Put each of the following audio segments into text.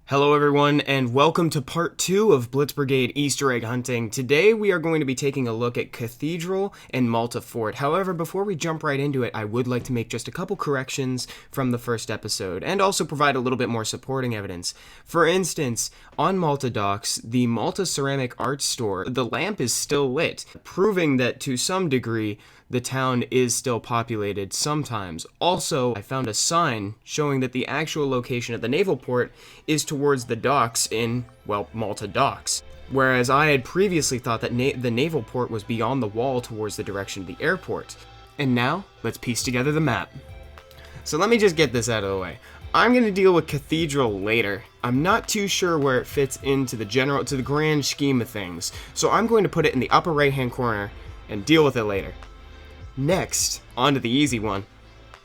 Hello everyone, and welcome to part 2 of Blitz Brigade Easter egg hunting. Today we are going to be taking a look at Cathedral and Malta Fort. However, before we jump right into it, I would like to make just a couple corrections from the first episode, and also provide a little bit more supporting evidence. For instance, on Malta Docks, the Malta Ceramic Arts Store, the lamp is still lit, proving that to some degree, the town is still populated sometimes. Also, I found a sign showing that the actual location of the naval port is towards the docks in, well, Malta Docks. Whereas I had previously thought that the naval port was beyond the wall towards the direction of the airport. And now, let's piece together the map. So let me just get this out of the way. I'm going to deal with Cathedral later. I'm not too sure where it fits into the grand scheme of things. So I'm going to put it in the upper right hand corner and deal with it later. Next, on to the easy one.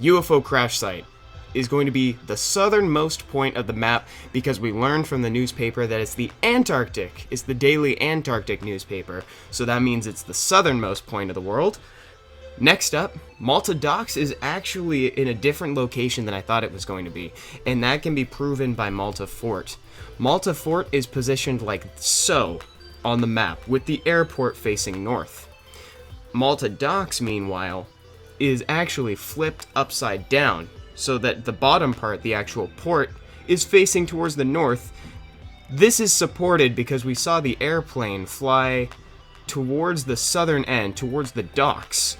Ufo Crash Site is going to be the southernmost point of the map because we learned from the newspaper that it's the Antarctic. It's the daily Antarctic newspaper, so that means it's the southernmost point of the world. Next up, Malta Docks is actually in a different location than I thought it was going to be, and that can be proven by Malta Fort. Malta Fort is positioned like so on the map, with the airport facing north. Malta Docks, meanwhile, is actually flipped upside down, so that the bottom part, the actual port, is facing towards the north. This is supported because we saw the airplane fly towards the southern end, towards the docks,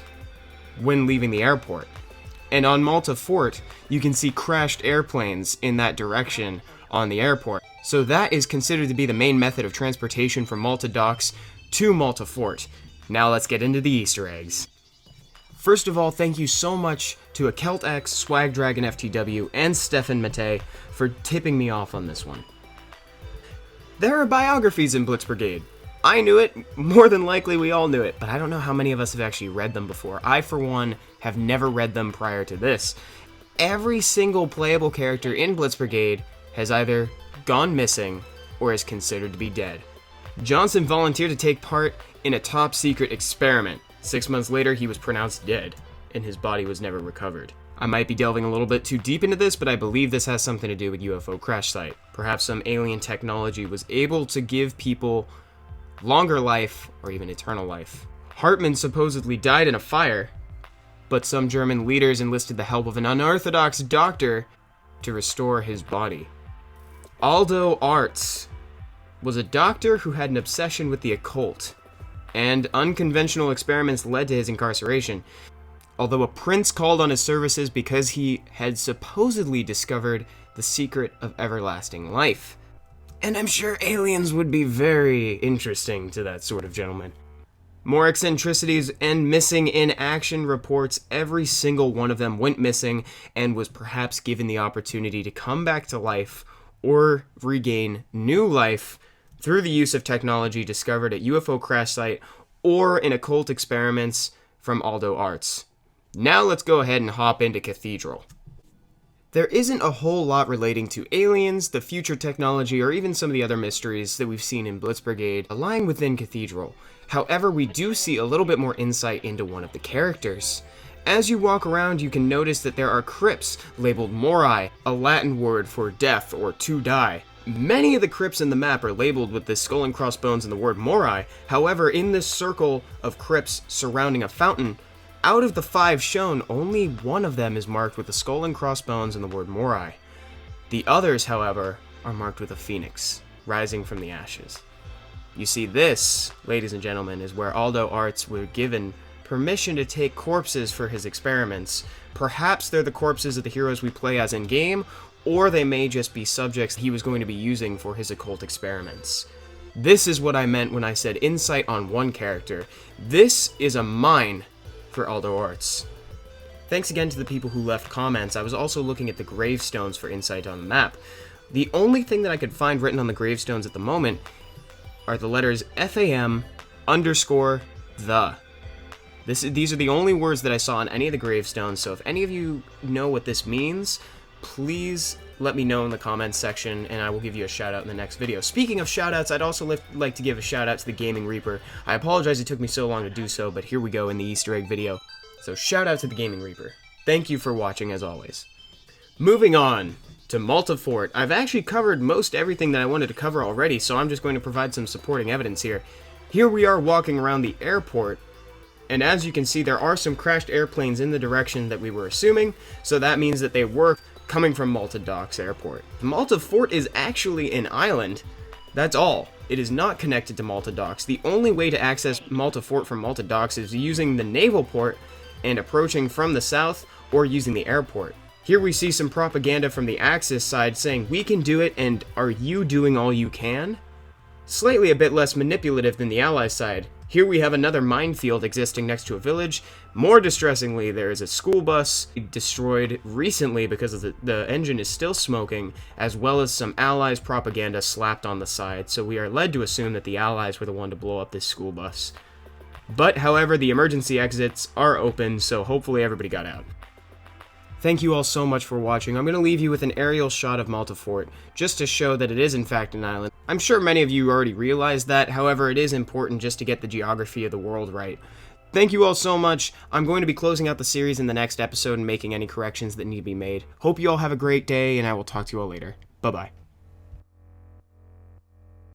when leaving the airport. And on Malta Fort, you can see crashed airplanes in that direction on the airport. So that is considered to be the main method of transportation from Malta Docks to Malta Fort. Now let's get into the Easter eggs. First of all, thank you so much to AkeltX, Swag Dragon FTW, and Stefan Mate for tipping me off on this one. There are biographies in Blitz Brigade. I knew it, more than likely we all knew it, but I don't know how many of us have actually read them before. I, for one, have never read them prior to this. Every single playable character in Blitz Brigade has either gone missing or is considered to be dead. Johnson volunteered to take part in a top-secret experiment. 6 months later, he was pronounced dead, and his body was never recovered. I might be delving a little bit too deep into this, but I believe this has something to do with Ufo Crash Site. Perhaps some alien technology was able to give people longer life, or even eternal life. Hartmann supposedly died in a fire, but some German leaders enlisted the help of an unorthodox doctor to restore his body. Aldo Arts was a doctor who had an obsession with the occult, and unconventional experiments led to his incarceration. Although a prince called on his services because he had supposedly discovered the secret of everlasting life. And I'm sure aliens would be very interesting to that sort of gentleman. More eccentricities and missing in action reports. Every single one of them went missing and was perhaps given the opportunity to come back to life or regain new life through the use of technology discovered at Ufo Crash Site or in occult experiments from Aldo Arts. Now let's go ahead and hop into Cathedral. There isn't a whole lot relating to aliens, the future technology, or even some of the other mysteries that we've seen in Blitz Brigade lying within Cathedral. However, we do see a little bit more insight into one of the characters. As you walk around, you can notice that there are crypts labeled Morai, a Latin word for death or to die. Many of the crypts in the map are labeled with the skull and crossbones and the word Morai. However, in this circle of crypts surrounding a fountain, out of the 5 shown, only one of them is marked with the skull and crossbones and the word Morai. The others, however, are marked with a phoenix, rising from the ashes. You see, this, ladies and gentlemen, is where Aldo Arts were given permission to take corpses for his experiments. Perhaps they're the corpses of the heroes we play as in-game, or they may just be subjects he was going to be using for his occult experiments. This is what I meant when I said insight on one character. This is a mine for Aldo Arts. Thanks again to the people who left comments. I was also looking at the gravestones for insight on the map. The only thing that I could find written on the gravestones at the moment are the letters FAM_the. These are the only words that I saw on any of the gravestones, so if any of you know what this means, please let me know in the comments section, and I will give you a shout out in the next video. Speaking of shout outs, I'd also like to give a shout out to the Gaming Reaper. I apologize it took me so long to do so, but here we go in the Easter egg video. So shout out to the Gaming Reaper. Thank you for watching as always. Moving on. to Malta Fort. I've actually covered most everything that I wanted to cover already, so I'm just going to provide some supporting evidence here. Here we are walking around the airport, and as you can see, there are some crashed airplanes in the direction that we were assuming, so that means that they were coming from Malta Docks Airport. Malta Fort is actually an island. That's all. It is not connected to Malta Docks. The only way to access Malta Fort from Malta Docks is using the naval port and approaching from the south or using the airport. Here we see some propaganda from the Axis side saying, "We can do it, and are you doing all you can?" Slightly a bit less manipulative than the Allies side. Here we have another minefield existing next to a village. More distressingly, there is a school bus destroyed recently because of the engine is still smoking, as well as some Allies propaganda slapped on the side, so we are led to assume that the Allies were the one to blow up this school bus. But, however, the emergency exits are open, so hopefully everybody got out. Thank you all so much for watching. I'm going to leave you with an aerial shot of Malta Fort, just to show that it is in fact an island. I'm sure many of you already realized that, however, it is important just to get the geography of the world right. Thank you all so much. I'm going to be closing out the series in the next episode and making any corrections that need to be made. Hope you all have a great day, and I will talk to you all later. Bye-bye.